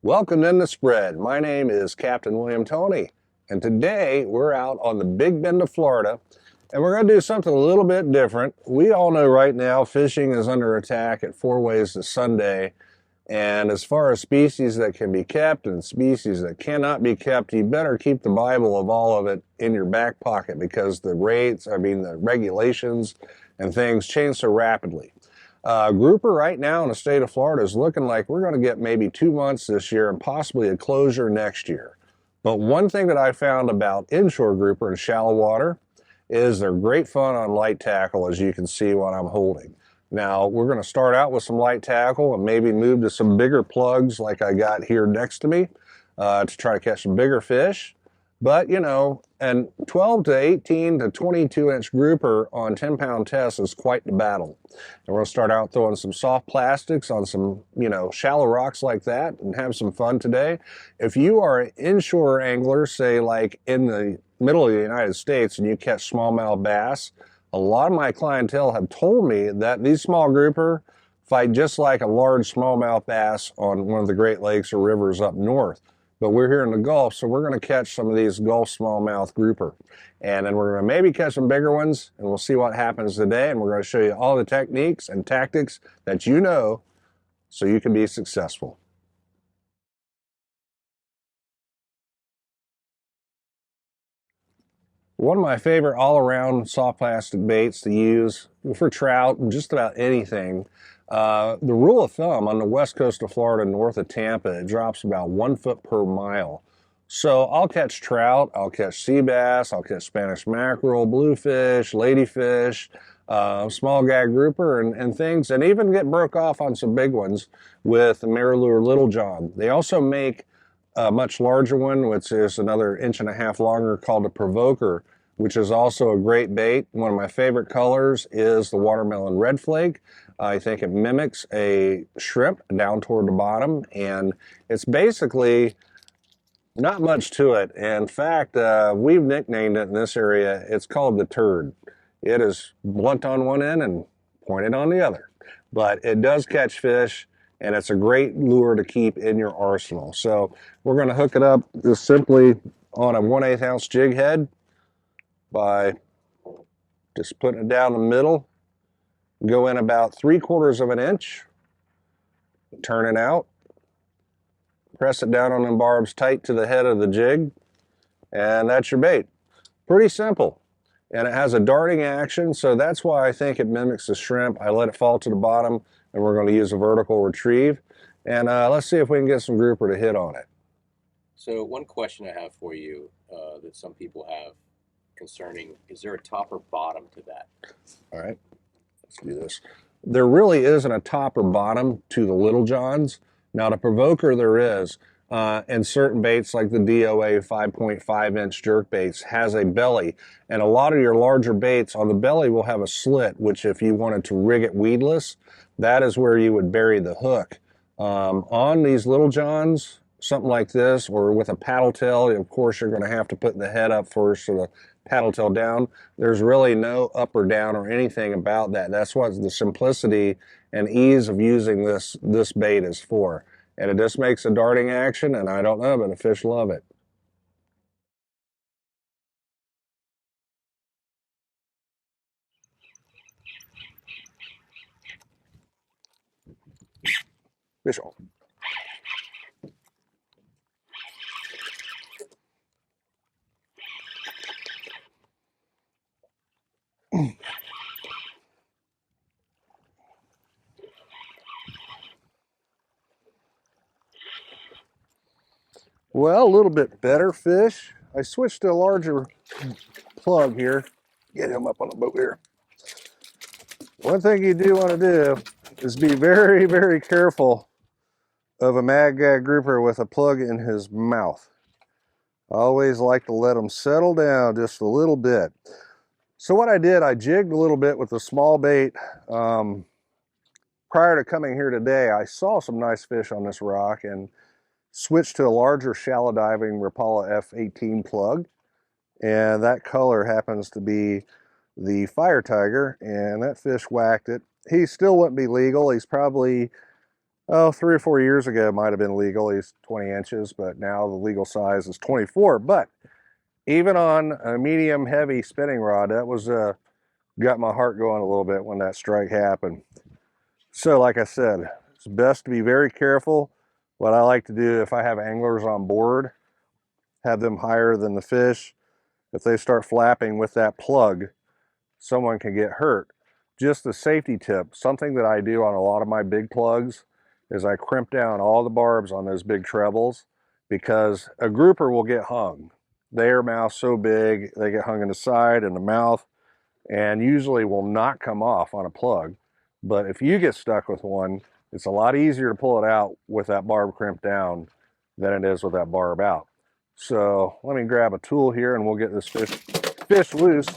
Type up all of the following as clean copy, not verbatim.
Welcome in the spread. My name is Captain William Toney, and today we're out on the Big Bend of Florida, and we're going to do something a little bit different. We all know right now fishing is under attack at 4 ways to Sunday, and as far as species that can be kept and species that cannot be kept, you better keep the Bible of all of it in your back pocket because the regulations and things change so rapidly. Grouper right now in the state of Florida is looking like we're going to get maybe 2 months this year and possibly a closure next year. But one thing that I found about inshore grouper in shallow water is they're great fun on light tackle, as you can see what I'm holding. Now, we're going to start out with some light tackle and maybe move to some bigger plugs like I got here next to me to try to catch some bigger fish. But, you know, and 12 to 18 to 22 inch grouper on 10-pound tests is quite the battle. And we're going to start out throwing some soft plastics on some, shallow rocks like that and have some fun today. If you are an inshore angler, say like in the middle of the United States, and you catch smallmouth bass, a lot of my clientele have told me that these small grouper fight just like a large smallmouth bass on one of the Great Lakes or rivers up north. But we're here in the Gulf, so we're going to catch some of these Gulf smallmouth grouper. And then we're going to maybe catch some bigger ones, and we'll see what happens today. And we're going to show you all the techniques and tactics that you know so you can be successful. One of my favorite all-around soft plastic baits to use for trout and just about anything. The rule of thumb on the west coast of Florida, north of Tampa, it drops about 1 foot per mile. So I'll catch trout, I'll catch sea bass, I'll catch Spanish mackerel, bluefish, ladyfish, small gag grouper and things, and even get broke off on some big ones with the Marilure Little John. They also make a much larger one, which is another 1.5 inches longer, called a provoker, which is also a great bait. One of my favorite colors is the watermelon red flake. I think it mimics a shrimp down toward the bottom, and it's basically not much to it. In fact, we've nicknamed it in this area, it's called the turd. It is blunt on one end and pointed on the other, but it does catch fish, and it's a great lure to keep in your arsenal. So we're going to hook it up just simply on a 1/8 ounce jig head by just putting it down the middle. Go in about 3/4 of an inch, turn it out, press it down on the barbs tight to the head of the jig, and that's your bait. Pretty simple. And it has a darting action, so that's why I think it mimics the shrimp. I let it fall to the bottom, and we're going to use a vertical retrieve. And let's see if we can get some grouper to hit on it. So one question I have for you that some people have concerning, is there a top or bottom to that? All right. Let's do this. There really isn't a top or bottom to the Little Johns. Now, the provoker there is, and certain baits like the DOA 5.5 inch jerk baits has a belly, and a lot of your larger baits on the belly will have a slit, which if you wanted to rig it weedless, that is where you would bury the hook. On these Little Johns, something like this, or with a paddle tail, of course you're going to have to put the head up first so the paddle tail down. There's really no up or down or anything about that. That's what the simplicity and ease of using this bait is for. And it just makes a darting action, and I don't know, but the fish love it. Fish on. Well, a little bit better fish. I switched to a larger plug here. Get him up on the boat here. One thing you do want to do is be very, very careful of a mad gag grouper with a plug in his mouth. I always like to let them settle down just a little bit. So what I did, I jigged a little bit with a small bait. Prior to coming here today, I saw some nice fish on this rock and switched to a larger shallow diving Rapala F18 plug. And that color happens to be the Fire Tiger, and that fish whacked it. He still wouldn't be legal. He's probably Oh, 3 or 4 years ago it might have been legal. He's 20 inches, but now the legal size is 24. But even on a medium heavy spinning rod, that was got my heart going a little bit when that strike happened. So like I said, it's best to be very careful. What I like to do if I have anglers on board, have them higher than the fish. If they start flapping with that plug, someone can get hurt. Just a safety tip, something that I do on a lot of my big plugs is I crimp down all the barbs on those big trebles, because a grouper will get hung. Their mouth's so big, they get hung in the side and the mouth, and usually will not come off on a plug. But if you get stuck with one, it's a lot easier to pull it out with that barb crimped down than it is with that barb out. So let me grab a tool here and we'll get this fish loose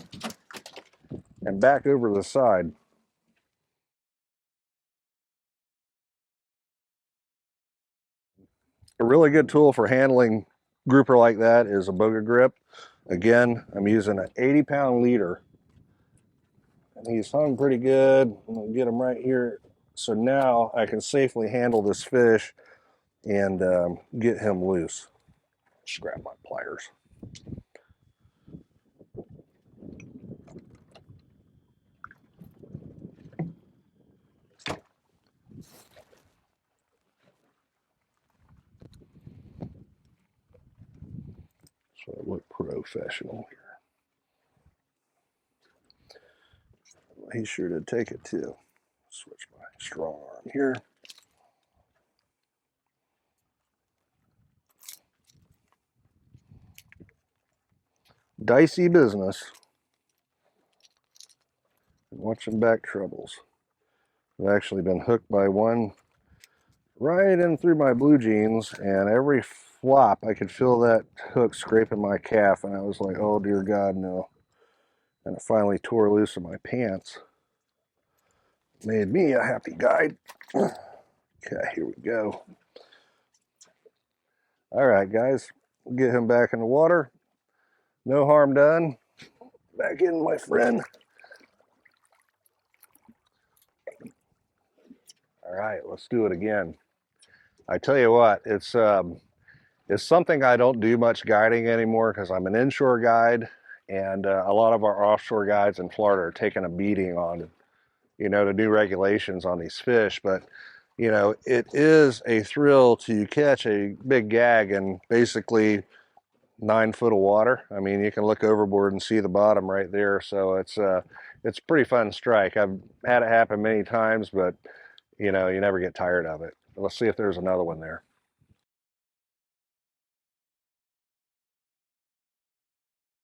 and back over to the side. A really good tool for handling grouper like that is a boga grip. Again, I'm using an 80-pound leader, and he's hung pretty good. I'm gonna get him right here. So now I can safely handle this fish and get him loose. Just grab my pliers. So I look professional here. He sure did take it too. Switch my strong arm here. Dicey business. Watching back troubles. I've actually been hooked by one right in through my blue jeans, and every flop I could feel that hook scraping my calf, and I was like, oh dear God, no. And it finally tore loose in my pants. Made me a happy guide. Okay, here we go. All right, guys, we'll get him back in the water. No harm done. Back in, my friend. All right, let's do it again. I tell you what, it's something I don't do much guiding anymore because I'm an inshore guide, and a lot of our offshore guides in Florida are taking a beating on, the new regulations on these fish. But, it is a thrill to catch a big gag in basically 9 foot of water. I mean, you can look overboard and see the bottom right there. So it's a pretty fun strike. I've had it happen many times, but you never get tired of it. Let's see if there's another one there.